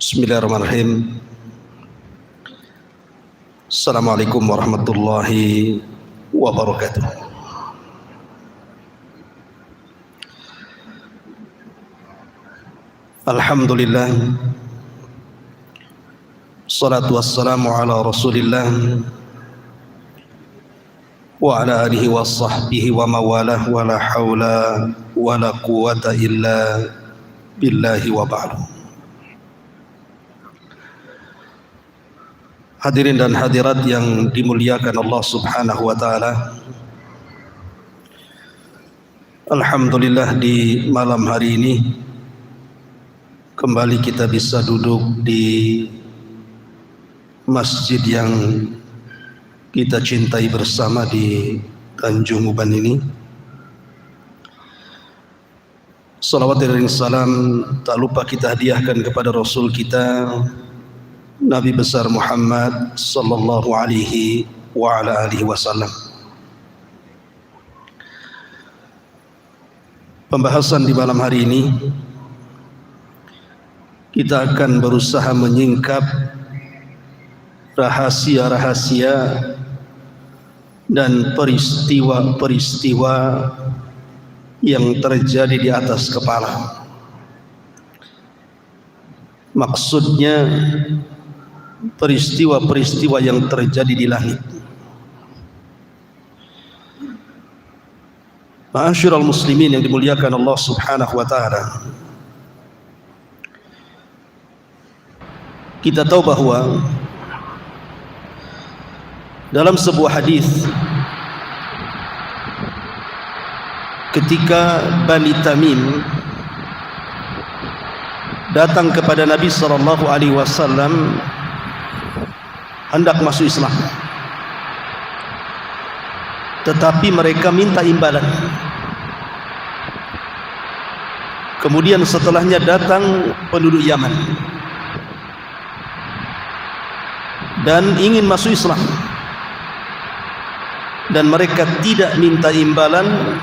Bismillahirrahmanirrahim. Assalamualaikum warahmatullahi wabarakatuh. Alhamdulillah, salatu wassalamu ala rasulillah wa ala alihi wa sahbihi wa mawalah, wa la hawla wa la quwata illa billahi wa ba'du. Hadirin dan hadirat yang dimuliakan Allah subhanahu wa ta'ala, alhamdulillah di malam hari ini kembali kita bisa duduk di masjid yang kita cintai bersama di Tanjung Uban ini. Salawat dan salam tak lupa kita hadiahkan kepada Rasul kita Nabi besar Muhammad sallallahu alaihi wa ala alihi wasallam. Pembahasan di malam hari ini kita akan berusaha menyingkap rahasia-rahasia dan peristiwa-peristiwa yang terjadi di atas kepala. Maksudnya peristiwa-peristiwa yang terjadi di langit. Ma'asyiral muslimin yang dimuliakan Allah subhanahu wa ta'ala, kita tahu bahwa dalam sebuah hadis ketika Bani Tamim datang kepada Nabi sallallahu alaihi wasallam hendak masuk Islam, tetapi mereka minta imbalan. Kemudian setelahnya datang penduduk Yaman dan ingin masuk Islam, dan mereka tidak minta imbalan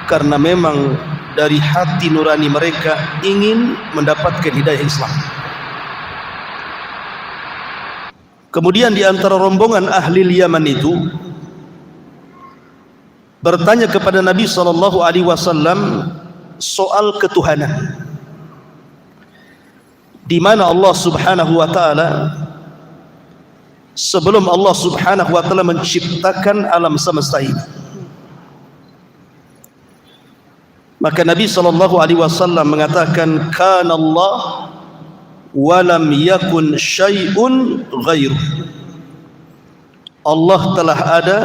karena memang dari hati nurani mereka ingin mendapatkan hidayah Islam. Kemudian di antara rombongan ahli Yaman itu bertanya kepada Nabi sallallahu alaihi wasallam soal ketuhanan, di mana Allah subhanahu wa ta'ala sebelum Allah subhanahu wa ta'ala menciptakan alam semesta ini, maka Nabi sallallahu alaihi wasallam mengatakan kana Allah walam yakun syai'un ghairuh. Allah telah ada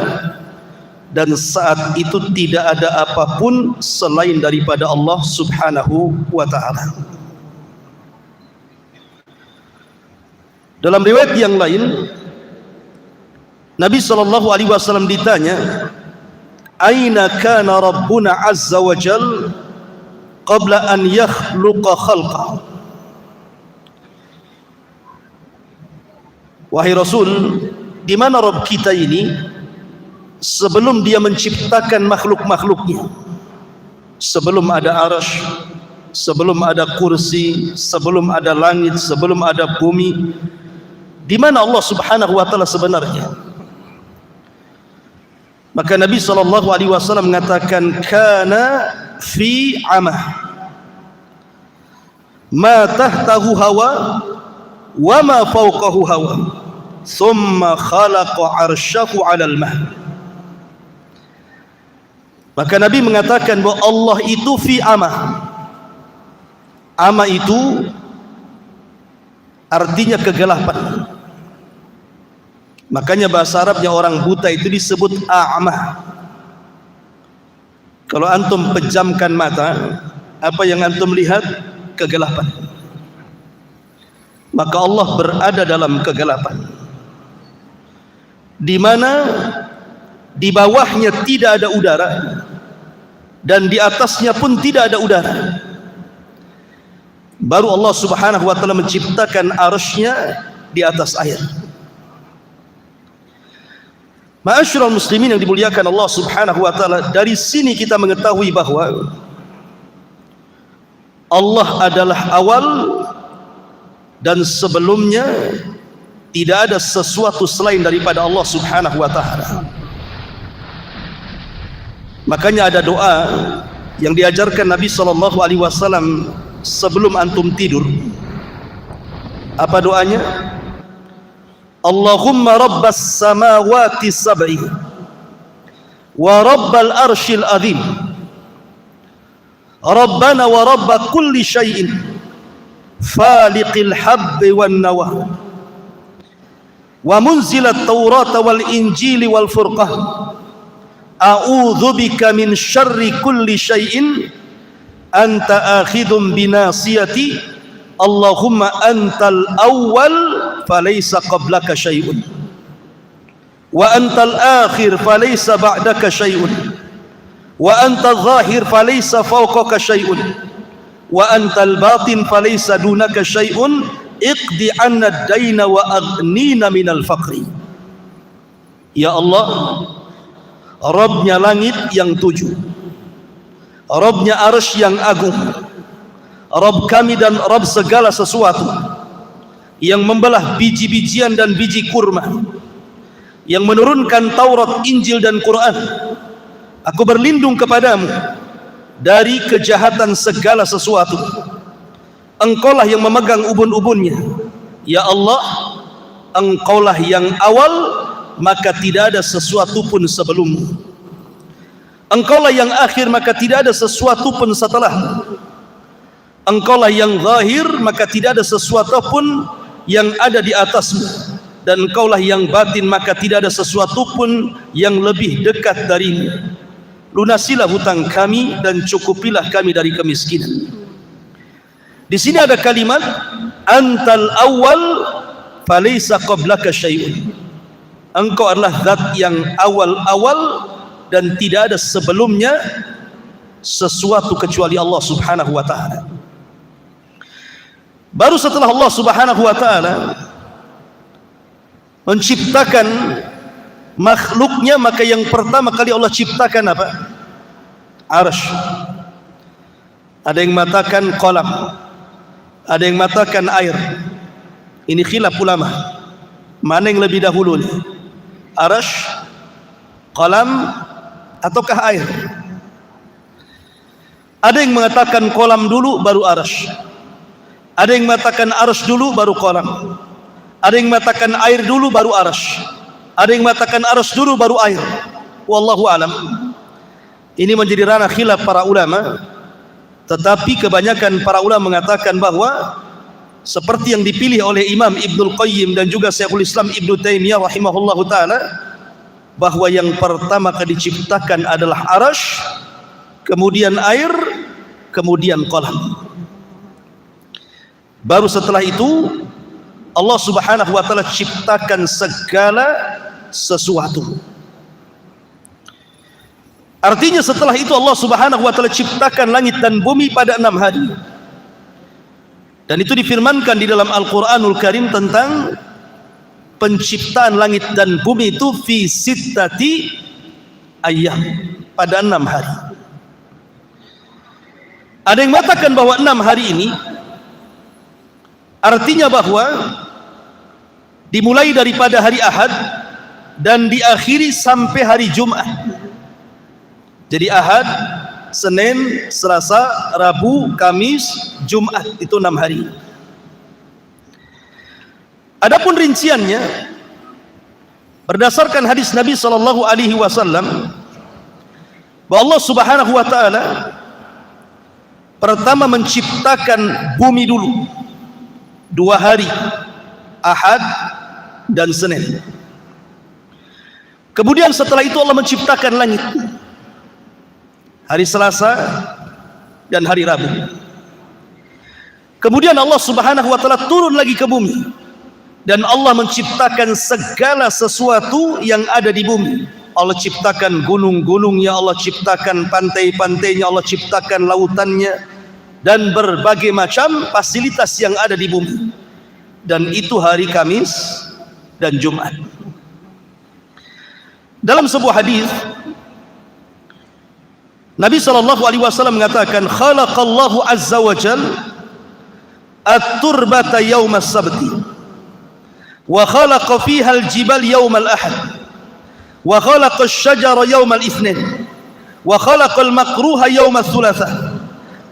dan saat itu tidak ada apapun selain daripada Allah subhanahu wa ta'ala. Dalam riwayat yang lain Nabi sallallahu alaihi wasallam ditanya, aina kana rabbuna azza wa jal qabla an yakhluqa khalqa. Wahai Rasul, di mana Rabb kita ini sebelum dia menciptakan makhluk-makhluknya, sebelum ada arasy, sebelum ada kursi, sebelum ada langit, sebelum ada bumi, di mana Allah subhanahu wa ta'ala sebenarnya? Maka Nabi sallallahu alaihi wasallam mengatakan kana fi amah ma tahtahu hawa wa ma fawqahu hawa thumma khalaqa arsyahu 'alal ma. Maka Nabi mengatakan bahwa Allah itu fi amah. Amah itu artinya kegelapan. Makanya bahasa Arabnya orang buta itu disebut a'mah. Kalau antum pejamkan mata, apa yang antum lihat? Kegelapan. Maka Allah berada dalam kegelapan, di mana di bawahnya tidak ada udara dan di atasnya pun tidak ada udara. Baru Allah subhanahu wa ta'ala menciptakan arsy-Nya di atas air. Ma'asyiral muslimin yang dimuliakan Allah subhanahu wa ta'ala, dari sini kita mengetahui bahwa Allah adalah awal dan sebelumnya tidak ada sesuatu selain daripada Allah Subhanahu wa taala. Makanya ada doa yang diajarkan Nabi sallallahu alaihi wasallam sebelum antum tidur. Apa doanya? Allahumma rabbas samawati sab'i wa rabbal arshil azim, rabbana wa rabba kulli syai'in, faliqil habbi wan nawa, wa munzilat taurata wal injili wal furqah, a'udzu bika min syarri kulli syai'in, anta akhidhum binasiyati, Allahumma antal awwal falaysa qablaka syai'un, wa antal akhir falaysa ba'daka syai'un, wa antal zahir falaysa fawqaka syai'un, wa antal batin falaysa dunaka syai'un, iqdi anna ad-daina wa aghnina minal faqri. Ya Allah, Rabbnya langit yang tujuh, Rabbnya arsy yang agung, Rabb kami dan Rabb segala sesuatu, yang membelah biji-bijian dan biji kurma, yang menurunkan Taurat, Injil dan Quran. Aku berlindung kepadamu dari kejahatan segala sesuatu. Engkaulah yang memegang ubun-ubunnya. Ya Allah, Engkaulah yang awal, maka tidak ada sesuatu pun sebelummu. Engkaulah yang akhir, maka tidak ada sesuatu pun setelahmu. Engkaulah yang zahir, maka tidak ada sesuatu pun yang ada di atasmu. Dan Engkaulah yang batin, maka tidak ada sesuatu pun yang lebih dekat darimu. Lunasilah hutang kami dan cukupilah kami dari kemiskinan. Di sini ada kalimat antal awal falaysa qablaka syai'un. Engkau adalah zat yang awal-awal dan tidak ada sebelumnya sesuatu kecuali Allah Subhanahu wa taala. Baru setelah Allah Subhanahu wa taala menciptakan makhluknya, maka yang pertama kali Allah ciptakan apa? Arsy. Ada yang mengatakan qalam, ada yang mengatakan air. Ini khilaf ulama, mana yang lebih dahulu nih? Arsy, qalam, ataukah air? Ada yang mengatakan qalam dulu baru arsy, ada yang mengatakan arsy dulu baru qalam, ada yang mengatakan air dulu baru arsy, ada yang mengatakan arsy dulu baru air. Wallahu alam. Ini menjadi ranah khilaf para ulama, tetapi kebanyakan para ulama mengatakan bahwa seperti yang dipilih oleh Imam Ibnul Qayyim dan juga Syekhul Islam Ibnu Taimiyah rahimahullahu taala, bahwa yang pertama kali diciptakan adalah arsy, kemudian air, kemudian qalam. Baru setelah itu Allah Subhanahu wa taala ciptakan segala sesuatu. Artinya setelah itu Allah Subhanahu wa taala ciptakan langit dan bumi pada 6 hari. Dan itu difirmankan di dalam Al-Qur'anul Karim tentang penciptaan langit dan bumi itu fi sittati ayyam, pada 6 hari. Ada yang mengatakan bahwa 6 hari ini artinya bahwa dimulai daripada hari Ahad dan diakhiri sampai hari Jumat. Jadi Ahad, Senin, Selasa, Rabu, Kamis, Jumat, itu 6 hari. Adapun rinciannya berdasarkan hadis Nabi sallallahu alaihi wasallam bahwa Allah Subhanahu wa taala pertama menciptakan bumi dulu 2 hari, Ahad dan Senin. Kemudian setelah itu Allah menciptakan langit, hari Selasa dan hari Rabu. Kemudian Allah Subhanahu wa taala turun lagi ke bumi dan Allah menciptakan segala sesuatu yang ada di bumi. Allah ciptakan gunung-gunungnya, Allah ciptakan pantai-pantainya, Allah ciptakan lautannya dan berbagai macam fasilitas yang ada di bumi. Dan itu hari Kamis dan Jumat. Dalam sebuah hadis Nabi sallallahu alaihi wasallam mengatakan, khalaqallahu azza wa jal at-turbata yawm as-sabti wa khalaqa fiha al-jibal yawm al-ahad wa khalaqa asy-syajara yawm al-itsnin wa khalaqa al-makruha yawm ats-tsulatsa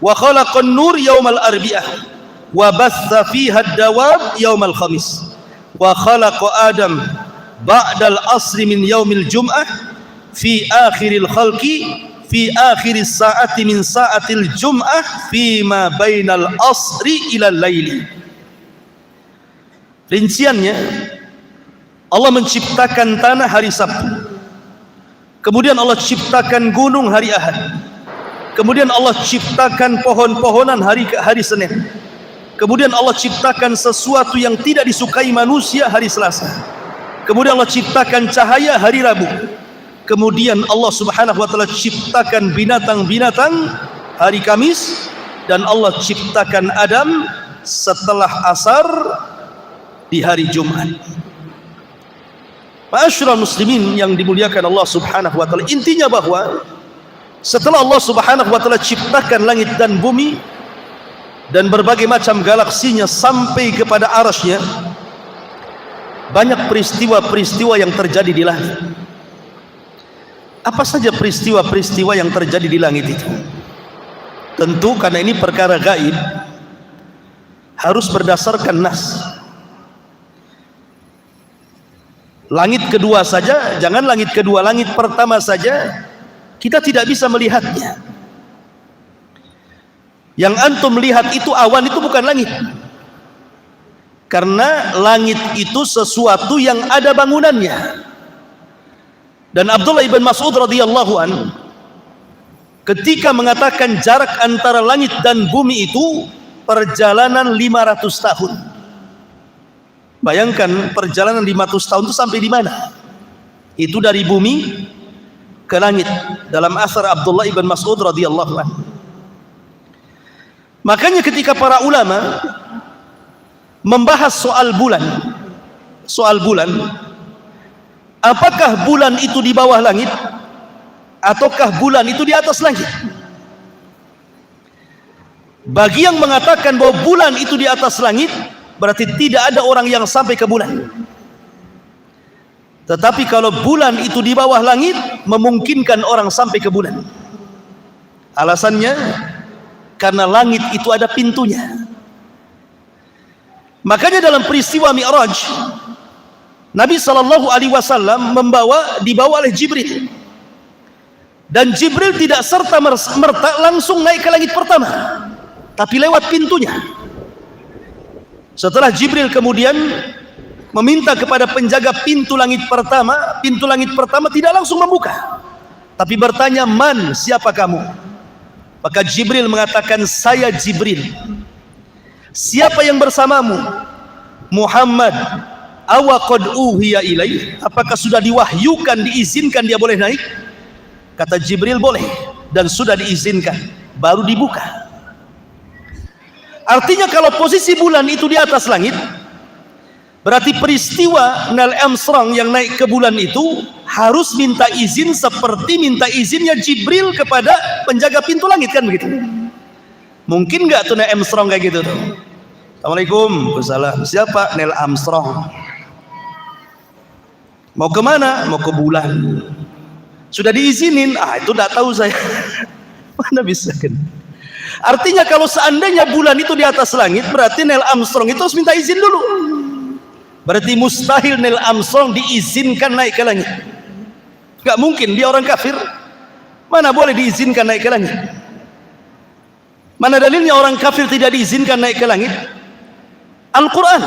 wa khalaqa an-nur yawm al-arbi'ah wa batha fiha ad-dawab yawm al-khamis wa khalaqa adam ba'da al-asri min yawm al-jum'ah fi akhiril khalqi fi akhir saati min saatil jum'ah fi ma bainal asri ila laili. Rinciannya, Allah menciptakan tanah hari Sabtu, kemudian Allah ciptakan gunung hari Ahad, kemudian Allah ciptakan pohon-pohonan hari Senin, kemudian Allah ciptakan sesuatu yang tidak disukai manusia hari Selasa, kemudian Allah ciptakan cahaya hari Rabu, kemudian Allah subhanahu wa ta'ala ciptakan binatang-binatang hari Kamis, dan Allah ciptakan Adam setelah asar di hari Jumat. Ma'asyiral muslimin yang dimuliakan Allah subhanahu wa ta'ala, intinya bahwa setelah Allah subhanahu wa ta'ala ciptakan langit dan bumi dan berbagai macam galaksinya sampai kepada arasy-Nya, banyak peristiwa-peristiwa yang terjadi di langit. Apa saja peristiwa-peristiwa yang terjadi di langit itu? Tentu karena ini perkara gaib, harus berdasarkan nas. Langit kedua saja, jangan langit kedua, langit pertama saja kita tidak bisa melihatnya. Yang antum lihat itu awan, itu bukan langit. Karena langit itu sesuatu yang ada bangunannya. Dan Abdullah ibn Mas'ud radhiyallahu an ketika mengatakan jarak antara langit dan bumi itu perjalanan 500 tahun. Bayangkan perjalanan 500 tahun itu sampai di mana? Itu dari bumi ke langit, dalam asar Abdullah ibn Mas'ud radhiyallahu an. Makanya ketika para ulama membahas soal bulan, apakah bulan itu di bawah langit ataukah bulan itu di atas langit? Bagi yang mengatakan bahwa bulan itu di atas langit, berarti tidak ada orang yang sampai ke bulan. Tetapi kalau bulan itu di bawah langit, memungkinkan orang sampai ke bulan. Alasannya karena langit itu ada pintunya. Makanya dalam peristiwa Mi'raj, Nabi SAW dibawa oleh Jibril, dan Jibril tidak serta merta langsung naik ke langit pertama, tapi lewat pintunya. Setelah Jibril kemudian meminta kepada penjaga pintu langit pertama tidak langsung membuka, tapi bertanya, "Man, siapa kamu?" Maka Jibril mengatakan, "Saya Jibril." "Siapa yang bersamamu?" "Muhammad." "Awa qad uhiya ilaih?" Apakah sudah diwahyukan, diizinkan dia boleh naik? Kata Jibril, boleh, dan sudah diizinkan, baru dibuka. Artinya kalau posisi bulan itu di atas langit, berarti peristiwa Neil Armstrong yang naik ke bulan itu harus minta izin seperti minta izinnya Jibril kepada penjaga pintu langit, kan begitu? Mungkin nggak tuh Neil Armstrong kayak gitu tuh? Assalamualaikum. Waalaikumsalam. Siapa? Neil Armstrong. Mau kemana? Mau ke bulan. Sudah diizinin? Itu tidak tahu saya. Mana bisa kan? Artinya kalau seandainya bulan itu di atas langit, berarti Neil Armstrong itu harus minta izin dulu. Berarti mustahil Neil Armstrong diizinkan naik ke langit. Gak mungkin, dia orang kafir. Mana boleh diizinkan naik ke langit? Mana dalilnya orang kafir tidak diizinkan naik ke langit? Al-Quran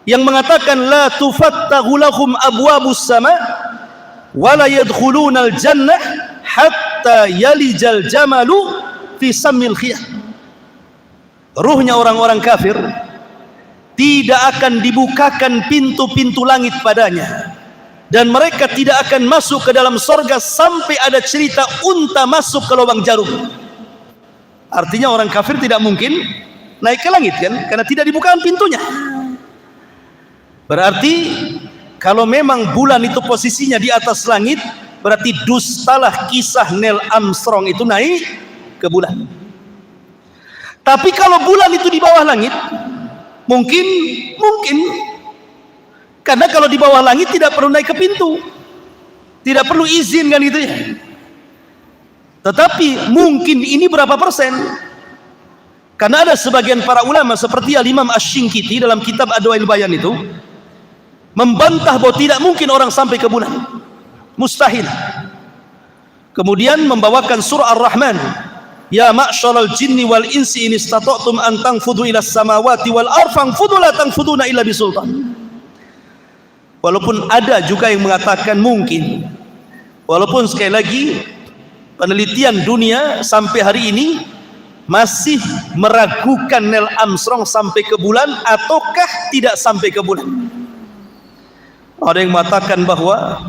yang mengatakan la tufattahu lahum abwabus sama wa la yadkhuluna al-jannah hatta yalijal jamalu fi sammil khiyat. Ruhnya orang-orang kafir tidak akan dibukakan pintu-pintu langit padanya, dan mereka tidak akan masuk ke dalam sorga sampai ada cerita unta masuk ke lubang jarum. Artinya orang kafir tidak mungkin naik ke langit, kan? Karena tidak dibukakan pintunya. Berarti kalau memang bulan itu posisinya di atas langit, berarti dustalah kisah Neil Armstrong itu naik ke bulan. Tapi kalau bulan itu di bawah langit, mungkin. Karena kalau di bawah langit tidak perlu naik ke pintu, tidak perlu izin kan gitu ya. Tetapi mungkin ini berapa persen? Karena ada sebagian para ulama seperti Al-Imam Asy-Syinkiti dalam kitab Adwaul Bayan itu membantah bahwa tidak mungkin orang sampai ke bulan, mustahil. Kemudian membawakan surah Ar-Rahman, ya ma'syaral jinni wal insi in istata'tum an tanfudu ila samawati wal arfang fudu la tanfuduna illa bisultan. Walaupun ada juga yang mengatakan mungkin, walaupun sekali lagi penelitian dunia sampai hari ini masih meragukan Neil Armstrong sampai ke bulan ataukah tidak sampai ke bulan. Ada yang mengatakan bahwa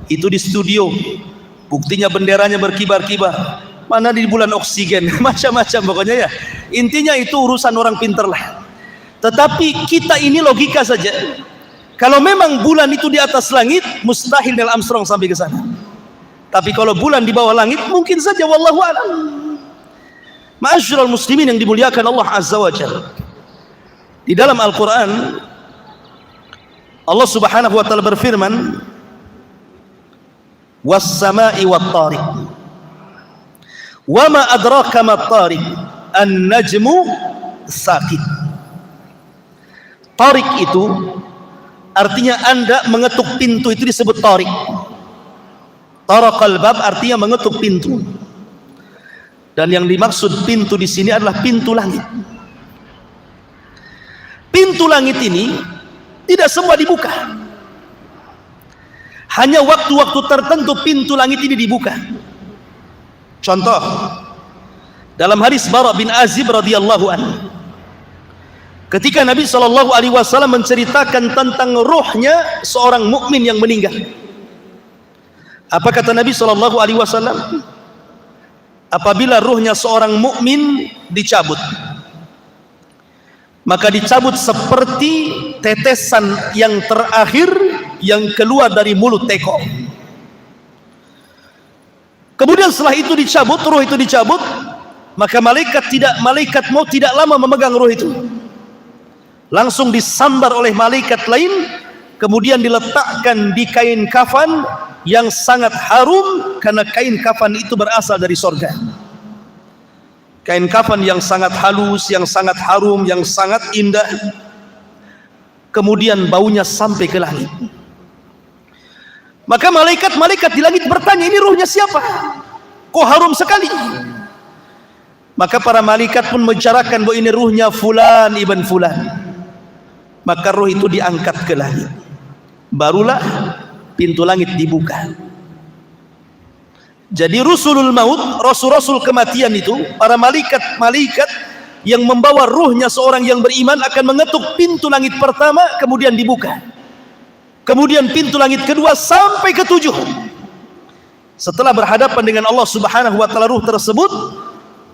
itu di studio, buktinya benderanya berkibar-kibar, mana di bulan oksigen, macam-macam pokoknya ya. Intinya itu urusan orang pintar lah. Tetapi kita ini logika saja. Kalau memang bulan itu di atas langit, mustahil Neil Armstrong sampai ke sana. Tapi kalau bulan di bawah langit, mungkin saja, wallahu a'lam. Ma'asyiral muslimin yang dimuliakan Allah Azza wa Jalla. Di dalam Al-Quran, Allah Subhanahu wa Ta'ala berfirman, was-sama'i wat-tariq. Wa ma adraka mat-tariq, an-najmu saqit. Tariq itu artinya Anda mengetuk pintu, itu disebut tariq. Taraqal bab artinya mengetuk pintu. Dan yang dimaksud pintu di sini adalah pintu langit. Pintu langit ini tidak semua dibuka. Hanya waktu-waktu tertentu pintu langit ini dibuka. Contoh, dalam hadis Bara bin Azib radhiyallahu anhu, ketika Nabi SAW menceritakan tentang ruhnya seorang mukmin yang meninggal, apa kata Nabi SAW? Apabila ruhnya seorang mukmin dicabut, maka dicabut seperti tetesan yang terakhir yang keluar dari mulut teko. Kemudian setelah itu dicabut, ruh itu dicabut, maka malaikat maut tidak lama memegang ruh itu. Langsung disambar oleh malaikat lain, kemudian diletakkan di kain kafan yang sangat harum, karena kain kafan itu berasal dari sorga. Kain kafan yang sangat halus, yang sangat harum, yang sangat indah. Kemudian baunya sampai ke langit. Maka malaikat di langit bertanya, ini ruhnya siapa? Kok harum sekali? Maka para malaikat pun membicarakan bahwa ini ruhnya fulan ibn fulan. Maka ruh itu diangkat ke langit. Barulah pintu langit dibuka. Jadi rusulul maut, rasul-rasul kematian itu, para malaikat yang membawa ruhnya seorang yang beriman akan mengetuk pintu langit pertama, kemudian dibuka. Kemudian pintu langit kedua sampai ke-7. Setelah berhadapan dengan Allah Subhanahu wa Ta'ala ruh tersebut,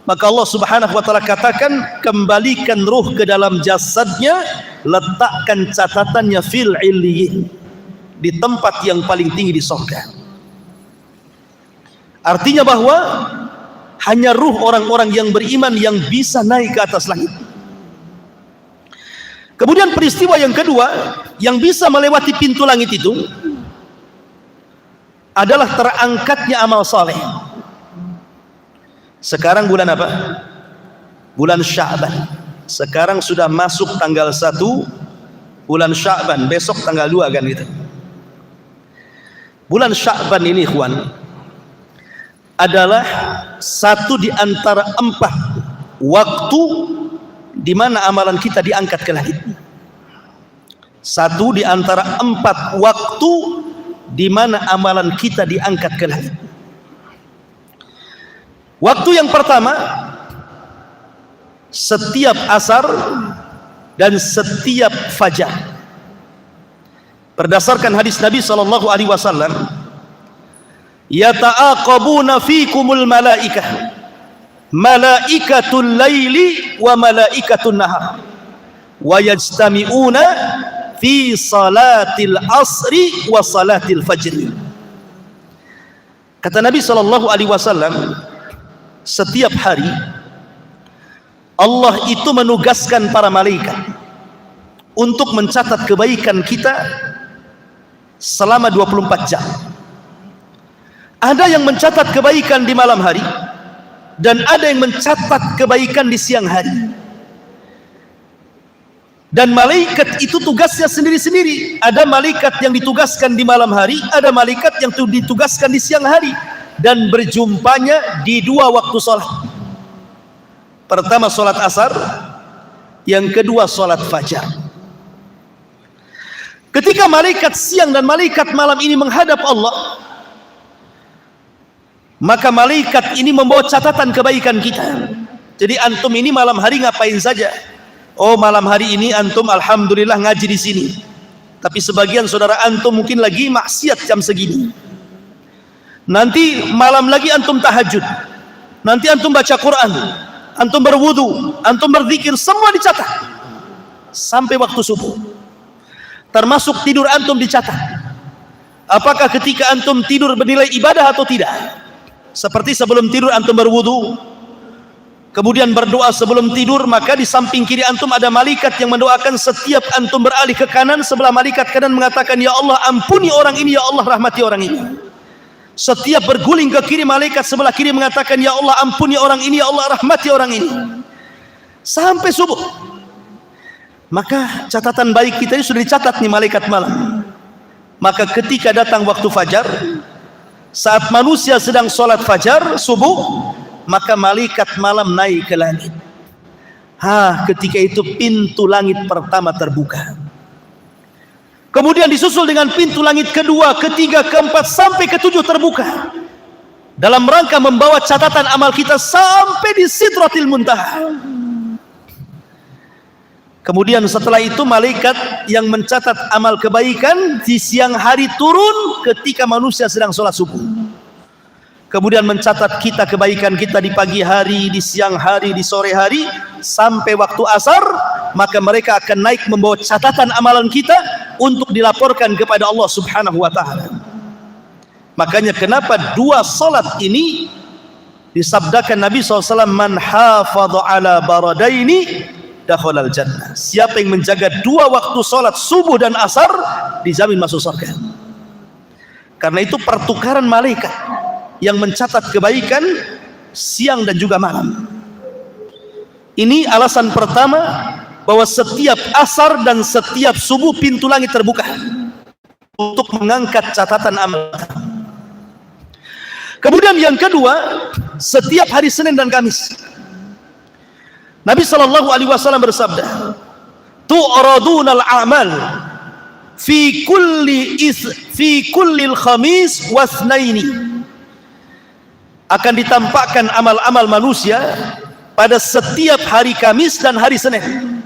maka Allah Subhanahu wa Ta'ala katakan, kembalikan ruh ke dalam jasadnya, letakkan catatannya fil illiyin, di tempat yang paling tinggi di surga. Artinya bahwa hanya ruh orang-orang yang beriman yang bisa naik ke atas langit. Kemudian peristiwa yang kedua yang bisa melewati pintu langit itu adalah terangkatnya amal saleh. Sekarang bulan apa? Bulan Sya'ban. Sekarang sudah masuk tanggal 1 bulan Sya'ban, besok tanggal 2 kan gitu. Bulan Sya'ban ini ikhwan adalah satu di antara 4 waktu di mana amalan kita diangkat ke langit. Satu di antara 4 waktu di mana amalan kita diangkat ke langit. Waktu yang pertama, setiap asar dan setiap fajar. Berdasarkan hadis Nabi SAW, yata'aqabuna fikumul malaikah, malaikatul laili wa malaikatul nahar, wa yajtami'una fi salatil asri wa salatil fajr. Kata Nabi SAW, setiap hari Allah itu menugaskan para malaikat untuk mencatat kebaikan kita selama 24 jam. Ada yang mencatat kebaikan di malam hari, dan ada yang mencatat kebaikan di siang hari. Dan malaikat itu tugasnya sendiri-sendiri. Ada malaikat yang ditugaskan di malam hari, ada malaikat yang ditugaskan di siang hari, dan berjumpanya di dua waktu sholat. Pertama sholat asar, yang kedua sholat fajar. Ketika malaikat siang dan malaikat malam ini menghadap Allah, maka malaikat ini membawa catatan kebaikan kita. Jadi antum ini malam hari ngapain saja? Oh, malam hari ini antum alhamdulillah ngaji di sini. Tapi sebagian saudara antum mungkin lagi maksiat jam segini. Nanti malam lagi antum tahajud. Nanti antum baca Quran, antum berwudu, antum berzikir, semua dicatat sampai waktu subuh. Termasuk tidur antum dicatat. Apakah ketika antum tidur bernilai ibadah atau tidak? Seperti sebelum tidur antum berwudu, kemudian berdoa sebelum tidur, maka di samping kiri antum ada malaikat yang mendoakan. Setiap antum beralih ke kanan, sebelah malaikat kanan mengatakan, ya Allah ampuni orang ini, ya Allah rahmati orang ini. Setiap berguling ke kiri, malaikat sebelah kiri mengatakan, ya Allah ampuni orang ini, ya Allah rahmati orang ini, sampai subuh. Maka catatan baik kita ini sudah dicatat nih malaikat malam. Maka ketika datang waktu fajar, saat manusia sedang sholat fajar subuh, maka malaikat malam naik ke langit. Ketika itu pintu langit pertama terbuka. Kemudian disusul dengan pintu langit kedua, ketiga, keempat, sampai ketujuh terbuka. Dalam rangka membawa catatan amal kita sampai di Sidratil Muntaha. Kemudian setelah itu malaikat yang mencatat amal kebaikan di siang hari turun ketika manusia sedang sholat subuh. Kemudian mencatat kita kebaikan kita di pagi hari, di siang hari, di sore hari, sampai waktu asar. Maka mereka akan naik membawa catatan amalan kita untuk dilaporkan kepada Allah Subhanahu wa ta'ala. Makanya kenapa dua salat ini disabdakan Nabi SAW, man hafadha ala baradaini dakhalal jannah. Siapa yang menjaga dua waktu salat subuh dan asar, dijamin masuk surga. Karena itu pertukaran malaikat yang mencatat kebaikan siang dan juga malam. Ini alasan pertama, bahwa setiap asar dan setiap subuh pintu langit terbuka untuk mengangkat catatan amal. Kemudian yang kedua, setiap hari Senin dan Kamis Nabi SAW bersabda, tu'radunal a'mal fi kulli khamis wasnaini. Akan ditampakkan amal-amal manusia pada setiap hari Kamis dan hari Senin.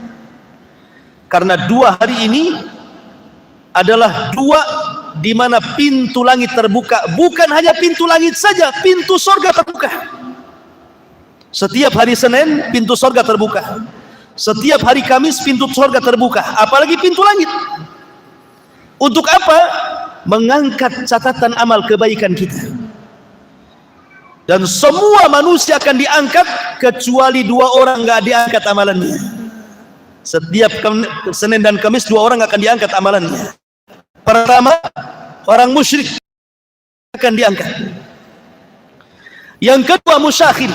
Karena dua hari ini adalah dua di mana pintu langit terbuka. Bukan hanya pintu langit saja, pintu surga terbuka. Setiap hari Senin pintu surga terbuka. Setiap hari Kamis pintu surga terbuka. Apalagi pintu langit. Untuk apa? Mengangkat catatan amal kebaikan kita. Dan semua manusia akan diangkat, kecuali dua orang nggak diangkat amalannya. Setiap Senin dan Kamis dua orang akan diangkat amalannya. Pertama, orang musyrik akan diangkat. Yang kedua, musyakhir,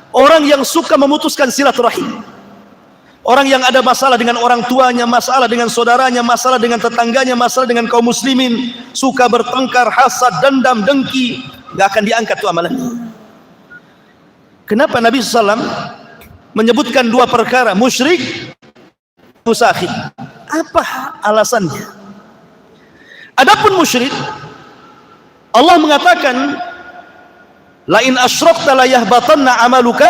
orang yang suka memutuskan silaturahim. Orang yang ada masalah dengan orang tuanya, masalah dengan saudaranya, masalah dengan tetangganya, masalah dengan kaum muslimin, suka bertengkar, hasad, dendam, dengki, nggak akan diangkat tuh amalannya. Kenapa Nabi SAW menyebutkan dua perkara, musyrik, musyakhir? Apa alasannya? Adapun musyrik, Allah mengatakan, la in asyrakta la yahbatanna amaluka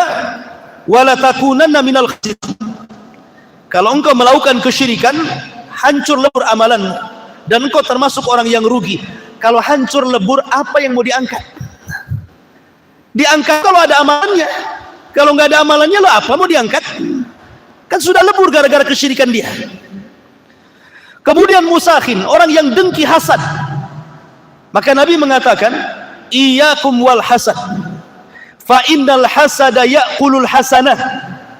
wa la takunanna minal khasirin. Kalau engkau melakukan kesyirikan, hancur lebur amalan dan engkau termasuk orang yang rugi. Kalau hancur lebur, apa yang mau diangkat? Diangkat kalau ada amalannya. Kalau nggak ada amalannya, lo apa mau diangkat? Kan sudah lebur gara-gara kesyirikan dia. Kemudian musakhin, orang yang dengki, hasad. Maka Nabi mengatakan, iyyakum wal hasad, fa innal hasada ya'kulul hasanah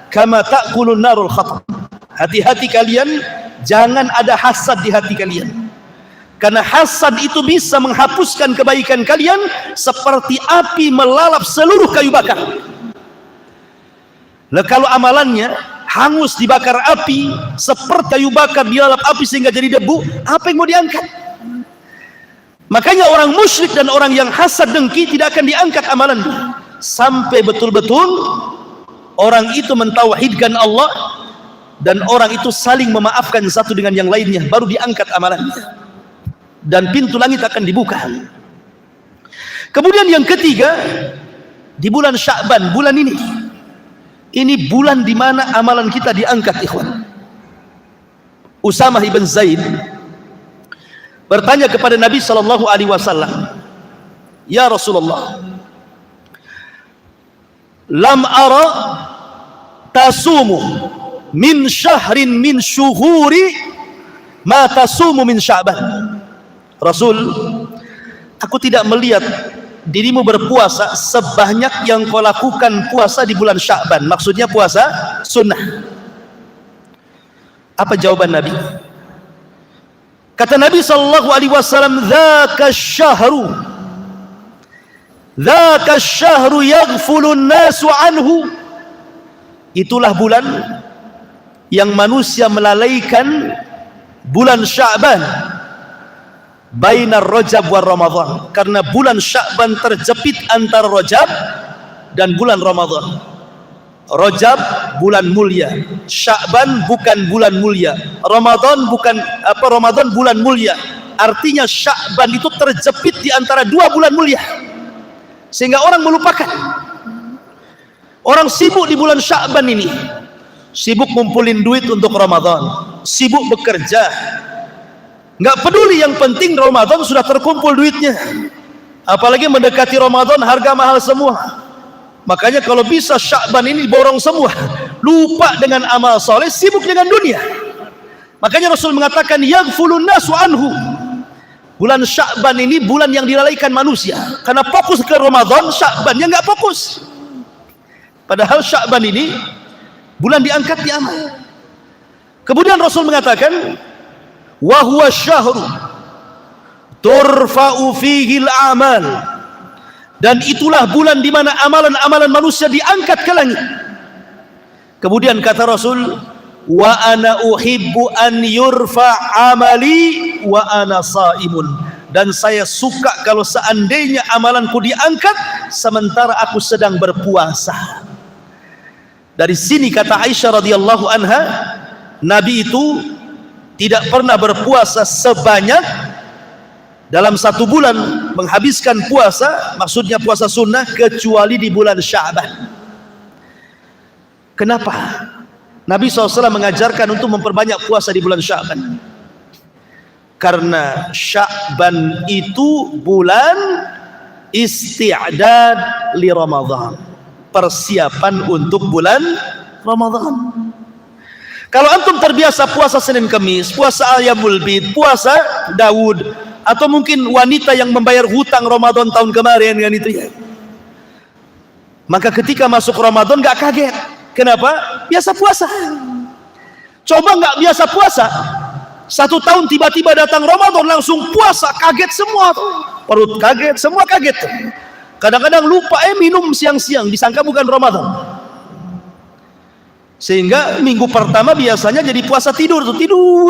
kama ta'kulun narul khatab. Hati-hati kalian, jangan ada hasad di hati kalian. Karena hasad itu bisa menghapuskan kebaikan kalian seperti api melalap seluruh kayu bakar. Nah, kalau amalannya hangus dibakar api, seperti kayu bakar dilalap api sehingga jadi debu, apa yang mau diangkat? Makanya orang musyrik dan orang yang hasad dengki tidak akan diangkat amalannya sampai betul-betul orang itu mentauhidkan Allah dan orang itu saling memaafkan satu dengan yang lainnya, baru diangkat amalannya dan pintu langit akan dibuka. Kemudian yang ketiga, di bulan Sya'ban, bulan ini bulan di mana amalan kita diangkat, ikhwan. Usamah ibn Zaid bertanya kepada Nabi SAW, ya Rasulullah, lam ara tasumu min syahrin min syuhuri ma tasumu min Sya'ban. Rasul, aku tidak melihat dirimu berpuasa sebanyak yang kau lakukan puasa di bulan Sya'ban. Maksudnya puasa sunnah. Apa jawaban Nabi? Kata Nabi SAW, dzaka syahru yaghfulun nasu anhu. Itulah bulan yang manusia melalaikan bulan Sya'ban, bainar Rajab wa Ramadan, karena bulan Sya'ban terjepit antara Rajab dan bulan Ramadan. Rajab bulan mulia, Sya'ban bukan bulan mulia, Ramadan bulan mulia. Artinya Sya'ban itu terjepit di antara dua bulan mulia, sehingga orang melupakan. Orang sibuk di bulan Sya'ban ini, sibuk ngumpulin duit untuk Ramadan, sibuk bekerja, nggak peduli, yang penting Ramadan sudah terkumpul duitnya. Apalagi mendekati Ramadan harga mahal semua. Makanya kalau bisa Sya'ban ini borong semua, lupa dengan amal soleh, sibuk dengan dunia. Makanya Rasul mengatakan yaghfulun nasu anhu. Bulan Sya'ban ini bulan yang dilalaikan manusia, karena fokus ke Ramadan, Sya'bannya nggak fokus. Padahal Sya'ban ini bulan diangkat di amal. Kemudian Rasul mengatakan wa huwa syahru turfa'u fihi al-a'mal, dan itulah bulan di mana amalan-amalan manusia diangkat ke langit. Kemudian kata Rasul, wa ana uhibbu an yurfa amali wa ana saimun, dan saya suka kalau seandainya amalanku diangkat sementara aku sedang berpuasa. Dari sini kata Aisyah radhiyallahu anha, Nabi itu tidak pernah berpuasa sebanyak dalam satu bulan, menghabiskan puasa, maksudnya puasa sunnah, kecuali di bulan Sya'ban. Kenapa? Nabi SAW mengajarkan untuk memperbanyak puasa di bulan Sya'ban. Karena Sya'ban itu bulan isti'dad li Ramadan, persiapan untuk bulan Ramadan. Kalau antum terbiasa puasa Senin Kamis, puasa Ayyamul Bid, puasa Daud, atau mungkin wanita yang membayar hutang Ramadan tahun kemarin kan itu ya, maka ketika masuk Ramadan gak kaget. Kenapa? Biasa puasa. Coba gak biasa puasa, 1 tahun tiba-tiba datang Ramadan langsung puasa, kaget semua tuh. Perut kaget, semua kaget tuh. Kadang-kadang lupa minum siang-siang, disangka bukan Ramadan. Sehingga minggu pertama biasanya jadi puasa tidur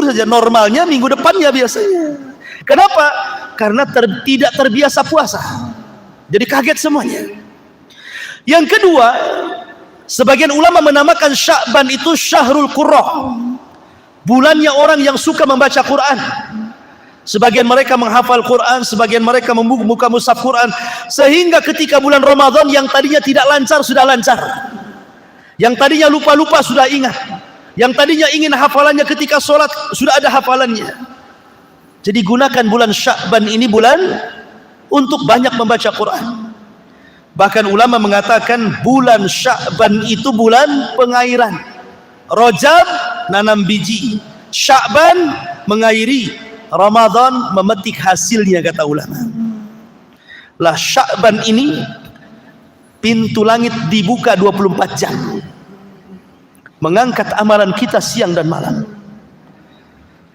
saja, normalnya minggu depannya biasanya. Kenapa? Karena tidak terbiasa puasa, jadi kaget semuanya. Yang kedua, sebagian ulama menamakan Sya'ban itu Syahrul Qurra, bulannya orang yang suka membaca Quran. Sebagian mereka menghafal Quran, sebagian mereka membuka mushaf Quran, sehingga ketika bulan Ramadan yang tadinya tidak lancar sudah lancar, yang tadinya lupa-lupa sudah ingat, yang tadinya ingin hafalannya ketika sholat sudah ada hafalannya. Jadi gunakan bulan Sya'ban ini bulan untuk banyak membaca Quran. Bahkan ulama mengatakan bulan Sya'ban itu bulan pengairan. Rajab nanam biji, Sya'ban mengairi, Ramadan memetik hasilnya, kata ulama. Lah Sya'ban ini pintu langit dibuka 24 jam. mengangkat amalan kita siang dan malam.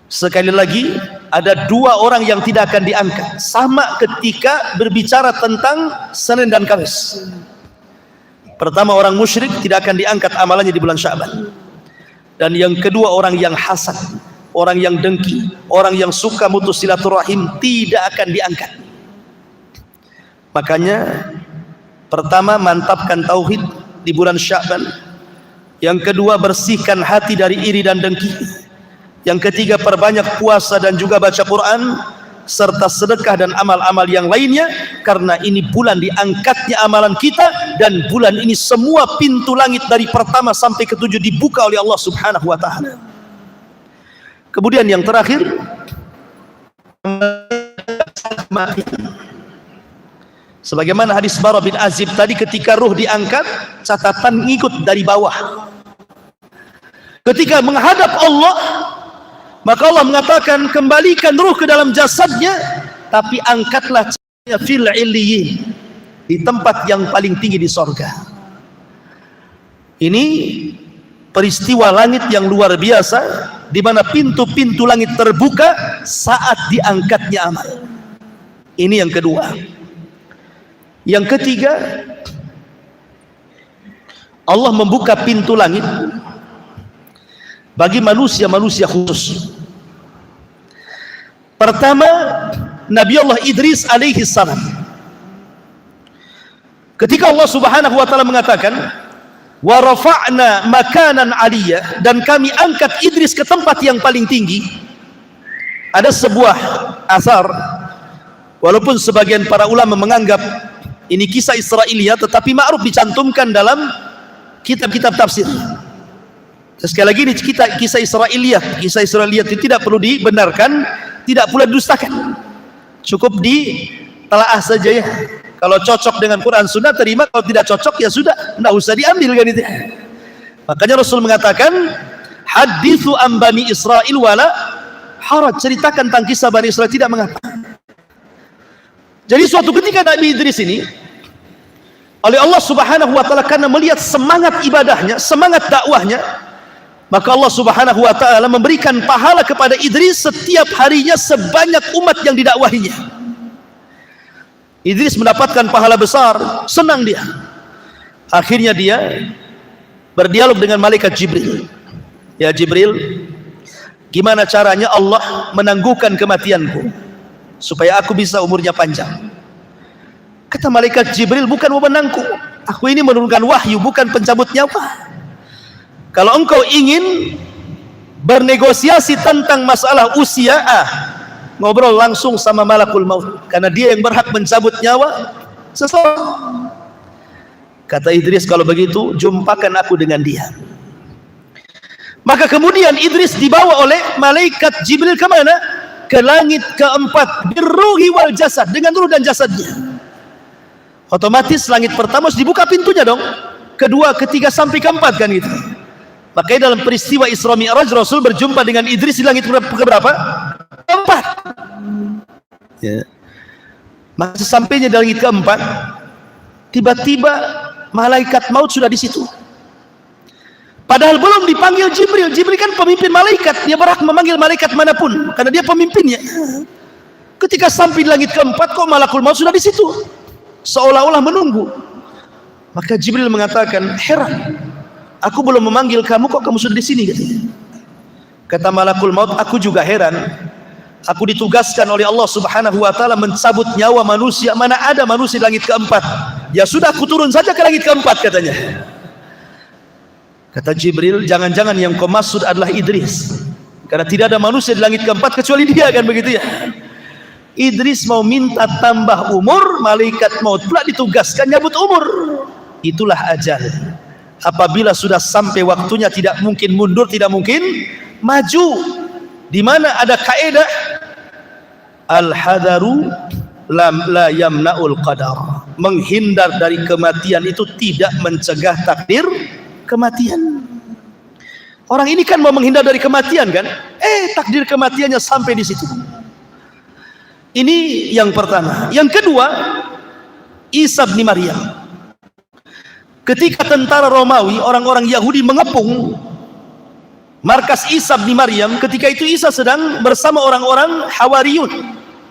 Sekali lagi, ada dua orang yang tidak akan diangkat sama ketika berbicara tentang Senin dan Kamis. Pertama, orang musyrik tidak akan diangkat amalannya di bulan Sya'ban. Dan yang kedua, orang yang hasad, orang yang dengki, orang yang suka mutus silaturahim tidak akan diangkat. Makanya pertama, mantapkan tauhid di bulan Sya'ban. Yang kedua, bersihkan hati dari iri dan dengki. Yang ketiga, perbanyak puasa dan juga baca Quran serta sedekah dan amal-amal yang lainnya, karena ini bulan diangkatnya amalan kita, dan bulan ini semua pintu langit dari pertama sampai ketujuh dibuka oleh Allah Subhanahu wa taala. Kemudian yang terakhir, sebagaimana hadis Bara bin Azib tadi, ketika ruh diangkat, catatan ngikut dari bawah. Ketika menghadap Allah, maka Allah mengatakan, kembalikan ruh ke dalam jasadnya, tapi angkatlah fil illiyin, di tempat yang paling tinggi di sorga. Ini peristiwa langit yang luar biasa, di mana pintu-pintu langit terbuka saat diangkatnya amal. Ini yang kedua. Yang ketiga, Allah membuka pintu langit bagi manusia-manusia khusus. Pertama, Nabi Allah Idris alaihi salam. Ketika Allah Subhanahu wa taala mengatakan, wa rafa'na makanan aliyya, dan kami angkat Idris ke tempat yang paling tinggi. Ada sebuah asar, walaupun sebagian para ulama menganggap ini kisah Israiliyah, tetapi ma'ruf dicantumkan dalam kitab-kitab tafsir. Sekali lagi, ini kisah Israiliyah. Kisah Israiliyah itu tidak perlu dibenarkan, tidak pula didustakan, cukup ditelaah saja ya. Kalau cocok dengan Quran Sunnah terima, kalau tidak cocok ya sudah, tidak usah diambil kan itu. Makanya Rasul mengatakan, hadithu an bani Israil wala haraj, ceritakan tentang kisah Bani Israil tidak mengapa. Jadi suatu ketika Nabi Idris ini oleh Allah Subhanahu wa taala, karena melihat semangat ibadahnya, semangat dakwahnya, maka Allah Subhanahu wa taala memberikan pahala kepada Idris setiap harinya sebanyak umat yang didakwahinya. Idris mendapatkan pahala besar, senang dia. Akhirnya dia berdialog dengan malaikat Jibril. Ya Jibril, gimana caranya Allah menangguhkan kematianku supaya aku bisa umurnya panjang? Kata malaikat Jibril, bukan wewenangku, aku ini menurunkan wahyu, bukan pencabut nyawa. Kalau engkau ingin bernegosiasi tentang masalah usia, ngobrol langsung sama malakul maut, karena dia yang berhak mencabut nyawa seseorang. Kata Idris, kalau begitu jumpakan aku dengan dia. Maka kemudian Idris dibawa oleh malaikat Jibril kemana? Ke langit keempat, birruhi wal jasad, dengan ruh dan jasadnya. Otomatis langit pertama harus dibuka pintunya dong, kedua, ketiga, sampai keempat kan gitu. Makanya dalam peristiwa Isra Mi'raj, Rasul berjumpa dengan Idris di langit keberapa? Keempat. Ya. Maka sesampainya di langit keempat, tiba-tiba malaikat maut sudah di situ. Padahal belum dipanggil Jibril. Jibril kan pemimpin malaikat, dia berhak memanggil malaikat manapun karena dia pemimpinnya. Ketika sampai di langit keempat, kok malakul maut sudah di situ, seolah-olah menunggu. Maka Jibril mengatakan, heran, aku belum memanggil kamu, kok kamu sudah di sini? Kata malakul maut, aku juga heran. Aku ditugaskan oleh Allah Subhanahu wa taala mencabut nyawa manusia. Mana ada manusia di langit keempat? Ya sudah, aku turun saja ke langit keempat, katanya. Kata Jibril, jangan-jangan yang kau maksud adalah Idris, karena tidak ada manusia di langit keempat kecuali dia, kan begitu ya. Idris mau minta tambah umur, malaikat maut pula ditugaskan nyabut umur. Itulah ajal. Apabila sudah sampai waktunya, tidak mungkin mundur, tidak mungkin maju. Di mana ada kaidah al-hadaru la yamna'ul qadar, menghindar dari kematian itu tidak mencegah takdir kematian. Orang ini kan mau menghindar dari kematian kan, takdir kematiannya sampai di situ. Ini yang pertama. Yang kedua, Isa bin Maryam. Ketika tentara Romawi, orang-orang Yahudi mengepung markas Isa bin Maryam. Ketika itu Isa sedang bersama orang-orang Hawariyun,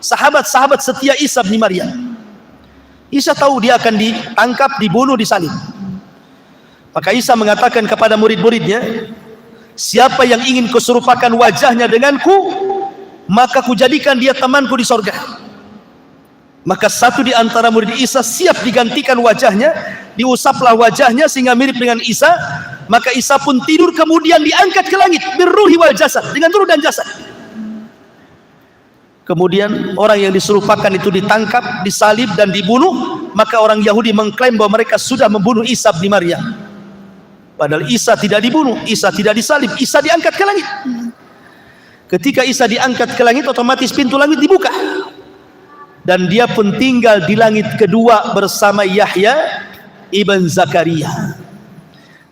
sahabat-sahabat setia Isa bin Maryam. Isa tahu dia akan ditangkap, dibunuh, disalib. Maka Isa mengatakan kepada murid-muridnya, siapa yang ingin kuserupakan wajahnya denganku, maka kujadikan dia temanku di sorga. Maka satu di antara murid Isa siap digantikan wajahnya, diusaplah wajahnya sehingga mirip dengan Isa. Maka Isa pun tidur, kemudian diangkat ke langit birruhi wal jasad, dengan ruh dan jasad. Kemudian orang yang diserupakan itu ditangkap, disalib dan dibunuh. Maka orang Yahudi mengklaim bahwa mereka sudah membunuh Isa bin Maryam. Padahal Isa tidak dibunuh, Isa tidak disalib, Isa diangkat ke langit. Ketika Isa diangkat ke langit, otomatis pintu langit dibuka. Dan dia pun tinggal di langit kedua bersama Yahya ibn Zakaria.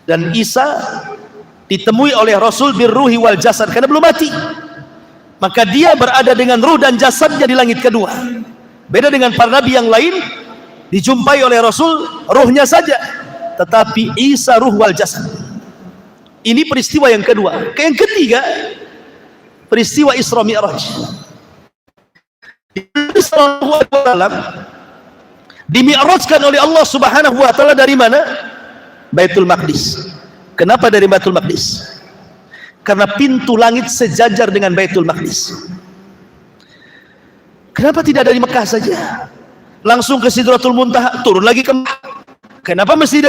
Dan Isa ditemui oleh Rasul birruhi wal jasad, karena belum mati. Maka dia berada dengan ruh dan jasadnya di langit kedua. Beda dengan para nabi yang lain, dijumpai oleh Rasul ruhnya saja, tetapi Isa ruh wal jasad. Ini peristiwa yang kedua. Yang ketiga, peristiwa Isra Mi'raj. Dimi'rajkan oleh Allah Subhanahu wa taala dari mana? Baitul Maqdis. Kenapa dari Baitul Maqdis? Karena pintu langit sejajar dengan Baitul Maqdis. Kenapa tidak dari Mekah saja? Langsung ke Sidratul Muntaha, turun lagi ke Mekah. Kenapa mesti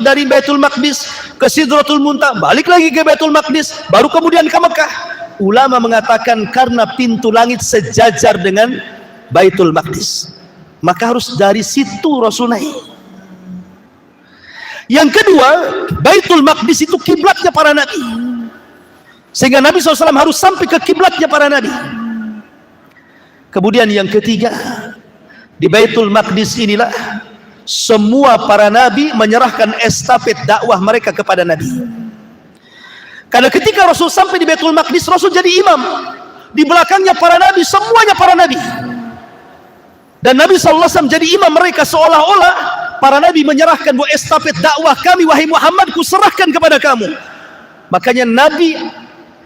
dari Baitul Maqdis ke Sidratul Muntaha, balik lagi ke Baitul Maqdis, baru kemudian ke Mekah? Ulama mengatakan karena pintu langit sejajar dengan Baitul Maqdis, maka harus dari situ Rasul naik. Yang kedua, Baitul Maqdis itu kiblatnya para nabi, sehingga Nabi SAW harus sampai ke kiblatnya para nabi. Kemudian yang ketiga, di Baitul Maqdis inilah semua para nabi menyerahkan estafet dakwah mereka kepada Nabi. Karena ketika Rasul sampai di Baitul Maqdis, Rasul jadi imam. Di belakangnya para nabi, semuanya para nabi. Dan Nabi SAW jadi imam mereka, seolah-olah para nabi menyerahkan bahwa estafet dakwah kami, wahai Muhammad, ku serahkan kepada kamu. Makanya Nabi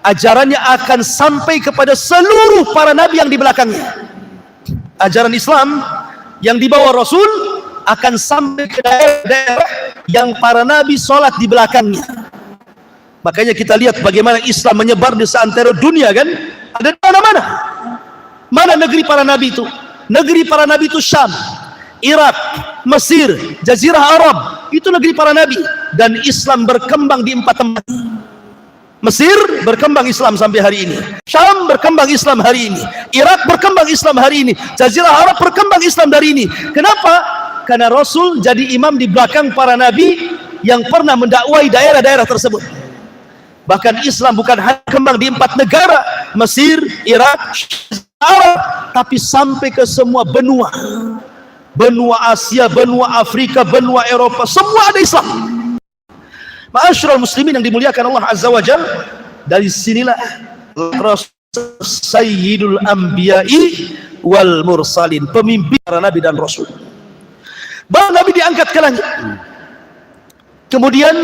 ajarannya akan sampai kepada seluruh para nabi yang di belakangnya. Ajaran Islam yang dibawa Rasul akan sampai ke daerah-daerah yang para nabi sholat di belakangnya. Makanya kita lihat bagaimana Islam menyebar di seantero dunia, kan? Ada di mana-mana. Mana negeri para nabi itu? Negeri para nabi itu Syam, Irak, Mesir, Jazirah Arab. Itu negeri para nabi. Dan Islam berkembang di 4 tempat. Mesir berkembang Islam sampai hari ini. Syam berkembang Islam hari ini. Irak berkembang Islam hari ini. Jazirah Arab berkembang Islam dari ini. Kenapa? Karena Rasul jadi imam di belakang para nabi yang pernah mendakwai daerah-daerah tersebut. Bahkan Islam bukan hanya kembang di 4 negara, Mesir, Irak, Arab, tapi sampai ke semua benua. Benua Asia, benua Afrika, benua Eropa, semua ada Islam. Ma'asyiral muslimin yang dimuliakan Allah Azza wa Jalla, dari sinilah Rasul Sayyidul Anbiya'i wal Mursalin, pemimpin para nabi dan rasul. Baru Nabi diangkat ke langit. Kemudian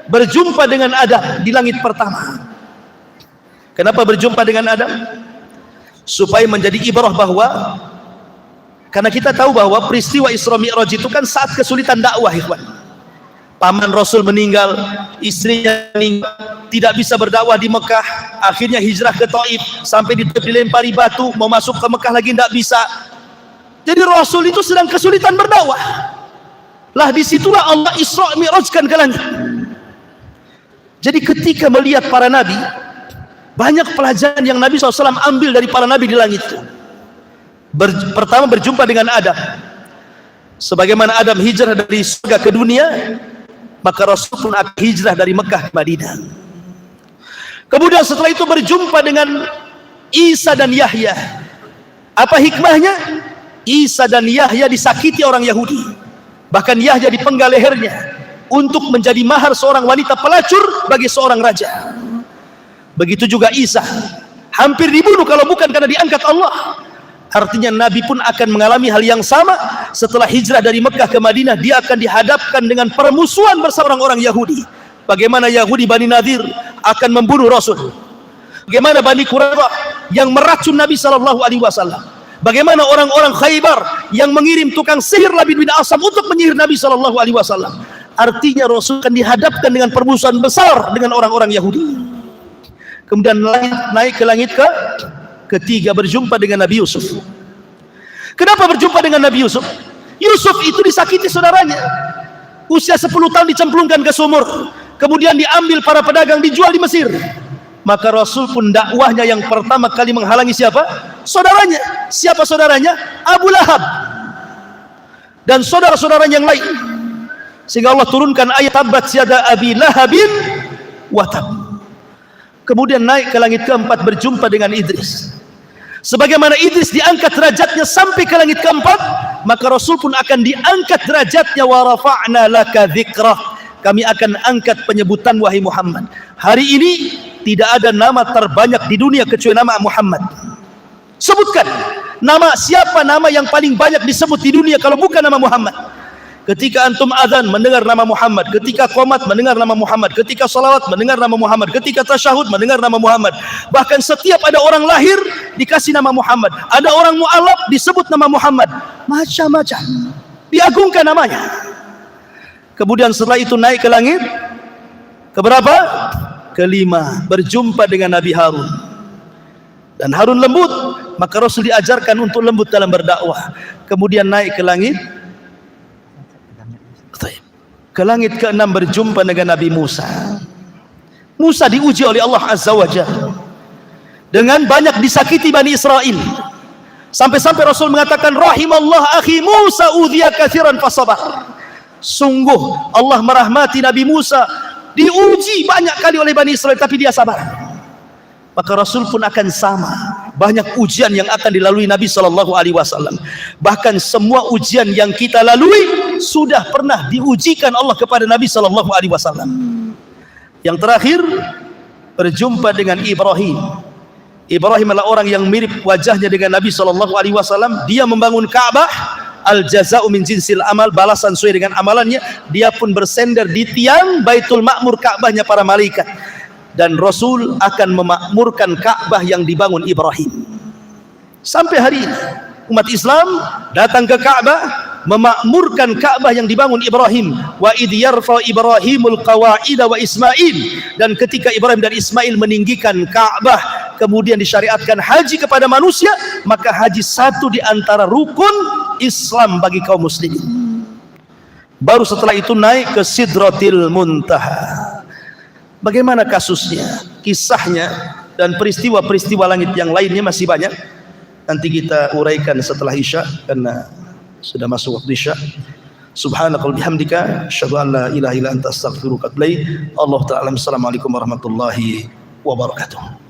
berjumpa dengan Adam di langit pertama. Kenapa berjumpa dengan Adam? Supaya menjadi ibrah bahwa, karena kita tahu bahwa peristiwa Isra Mi'raj itu kan saat kesulitan dakwah, ikhwan. Paman Rasul meninggal, istrinya meninggal, tidak bisa berdakwah di Mekah, akhirnya hijrah ke Taif, sampai dilempari batu, mau masuk ke Mekah lagi tidak bisa. Jadi Rasul itu sedang kesulitan berdakwah. Lah disitulah Allah Isra Mi'rajkan ke langit. Jadi ketika melihat para nabi, banyak pelajaran yang Nabi SAW ambil dari para nabi di langit. Pertama berjumpa dengan Adam. Sebagaimana Adam hijrah dari surga ke dunia, maka Rasul pun akan hijrah dari Mekah ke Madinah. Kemudian setelah itu berjumpa dengan Isa dan Yahya. Apa hikmahnya? Isa dan Yahya disakiti orang Yahudi. Bahkan Yahya dipenggal lehernya untuk menjadi mahar seorang wanita pelacur bagi seorang raja. Begitu juga Isa, hampir dibunuh kalau bukan karena diangkat Allah. Artinya Nabi pun akan mengalami hal yang sama. Setelah hijrah dari Mekah ke Madinah, dia akan dihadapkan dengan permusuhan bersama orang-orang Yahudi. Bagaimana Yahudi Bani Nadir akan membunuh Rasul. Bagaimana Bani Quraidah yang meracun Nabi sallallahu alaihi wasallam. Bagaimana orang-orang Khaybar yang mengirim tukang sihir Labid bin Asam untuk menyihir Nabi sallallahu alaihi wasallam. Artinya Rasul akan dihadapkan dengan permusuhan besar dengan orang-orang Yahudi. Kemudian naik ke langit ketiga, berjumpa dengan Nabi Yusuf. Kenapa berjumpa dengan Nabi Yusuf? Yusuf itu disakiti saudaranya. Usia 10 tahun dicemplungkan ke sumur. Kemudian diambil para pedagang, dijual di Mesir. Maka Rasul pun dakwahnya yang pertama kali menghalangi siapa? Saudaranya. Siapa saudaranya? Abu Lahab dan saudara-saudaranya yang lain. Sehingga Allah turunkan ayat Tabbat yada Abi Lahabin wa tab. Kemudian naik ke langit keempat, berjumpa dengan Idris. Sebagaimana Idris diangkat derajatnya sampai ke langit keempat, maka Rasul pun akan diangkat derajatnya. Wa rafa'na laka dzikrah. Kami akan angkat penyebutan wahai Muhammad. Hari ini tidak ada nama terbanyak di dunia kecuali nama Muhammad. Sebutkan nama, siapa nama yang paling banyak disebut di dunia kalau bukan nama Muhammad? Ketika antum azan mendengar nama Muhammad, ketika qomat mendengar nama Muhammad, ketika salawat mendengar nama Muhammad, ketika tasyahud mendengar nama Muhammad. Bahkan setiap ada orang lahir dikasih nama Muhammad, ada orang mu'alaf disebut nama Muhammad, macam-macam diagungkan namanya. Kemudian setelah itu naik ke langit keberapa? Kelima, berjumpa dengan Nabi Harun. Dan Harun lembut, maka Rasul diajarkan untuk lembut dalam berdakwah. Kemudian naik ke langit ke-6, berjumpa dengan Nabi Musa. Musa diuji oleh Allah Azza wa Jalla dengan banyak disakiti Bani Israel. Sampai-sampai Rasul mengatakan, rahimallah akhi Musa udhiya katsiran fasabar. Sungguh Allah merahmati Nabi Musa, diuji banyak kali oleh Bani Israel tapi dia sabar. Maka Rasul pun akan sama, banyak ujian yang akan dilalui Nabi sallallahu alaihi wasallam. Bahkan semua ujian yang kita lalui sudah pernah diujikan Allah kepada Nabi sallallahu alaihi wasallam. Yang terakhir, berjumpa dengan Ibrahim. Ibrahim adalah orang yang mirip wajahnya dengan Nabi sallallahu alaihi wasallam. Dia membangun Ka'bah. Al jaza'u min jinsil amal, balasan sesuai dengan amalannya. Dia pun bersender di tiang Baitul Ma'mur, Ka'bahnya para malaikat. Dan Rasul akan memakmurkan Ka'bah yang dibangun Ibrahim. Sampai hari ini umat Islam datang ke Ka'bah, memakmurkan Ka'bah yang dibangun Ibrahim. Wa idh yarfa Ibrahimul qawa'ida wa Ismail. Dan ketika Ibrahim dan Ismail meninggikan Ka'bah, kemudian disyariatkan haji kepada manusia, maka haji satu di antara rukun Islam bagi kaum muslimin. Baru setelah itu naik ke Sidratil Muntaha. Bagaimana kasusnya, kisahnya, dan peristiwa-peristiwa langit yang lainnya masih banyak. Nanti kita uraikan setelah Isya karena sudah masuk waktu Isya. Subhanakallahumma bihamdika asyhadu an la ilaha illa anta astaghfiruka wa atubu ilaik. Allah ta'ala. Assalamualaikum warahmatullahi wabarakatuh.